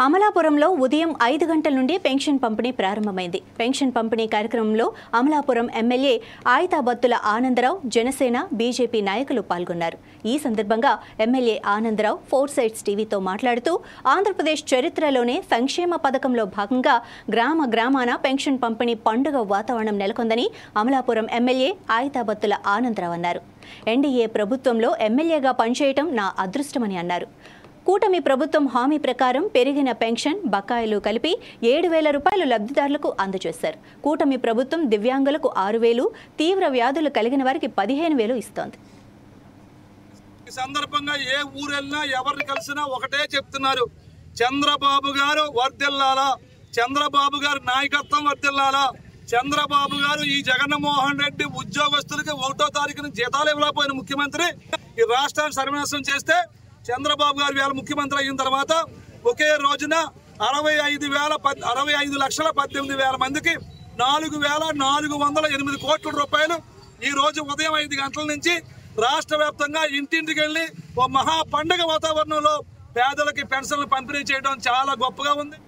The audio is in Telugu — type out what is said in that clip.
అమలాపురంలో ఉదయం 5 గంటల నుండి పెన్షన్ పంపిణీ ప్రారంభమైంది. పెన్షన్ పంపిణీ కార్యక్రమంలో అమలాపురం ఎమ్మెల్యే ఆయితాబత్తుల ఆనందరావు, జనసేన, బీజేపీ నాయకులు పాల్గొన్నారు. ఈ సందర్భంగా ఎమ్మెల్యే ఆనందరావు ఫోర్ సైడ్స్ టీవీతో మాట్లాడుతూ ఆంధ్రప్రదేశ్ చరిత్రలోనే సంక్షేమ పథకంలో భాగంగా గ్రామాన పెన్షన్ పంపిణీ పండుగ వాతావరణం నెలకొందని అమలాపురం ఎమ్మెల్యే ఆయితాబత్తుల ఆనందరావు అన్నారు. ఎన్డీఏ ప్రభుత్వంలో ఎమ్మెల్యేగా పనిచేయటం నా అదృష్టమని అన్నారు. కూటమి ప్రభుత్వం హామీ ప్రకారం పెరిగిన పెన్షన్ బకాయిలు కలిపి 7,000 రూపాయలు లబ్ధిదారులకు అందజేశారు. కూటమి ప్రభుత్వం దివ్యాంగులకు 6,000, తీవ్ర వ్యాధులు కలిగిన వారికి 15,000 ఇస్తోంది. ఈ సందర్భంగా ఏ ఊరు వెళ్ళినా ఎవరిని కలిసినా ఒకటే చెప్తున్నారు, చంద్రబాబు గారు వర్ధిల్లాలా, చంద్రబాబు గారి నాయకత్వం వర్ధిల్లాలా, చంద్రబాబు గారు ఈ జగన్మోహన్ రెడ్డి ఉద్యోగస్తులకి 1వ తారీఖున జీతాలు ఇవ్వలేకపోయిన ముఖ్యమంత్రి ఈ రాష్ట్రాన్ని సర్వనాశనం చేస్తే చంద్రబాబు గారు వేళ ముఖ్యమంత్రి అయిన తర్వాత ఒకే రోజున 65,18,000 మందికి 4,408 కోట్ల రూపాయలు ఈ రోజు ఉదయం 5 గంటల నుంచి రాష్ట్ర వ్యాప్తంగా ఇంటింటికి వెళ్ళి ఓ మహా పండుగ వాతావరణంలో పేదలకి పెన్షన్లు పంపిణీ చేయడం చాలా గొప్పగా ఉంది.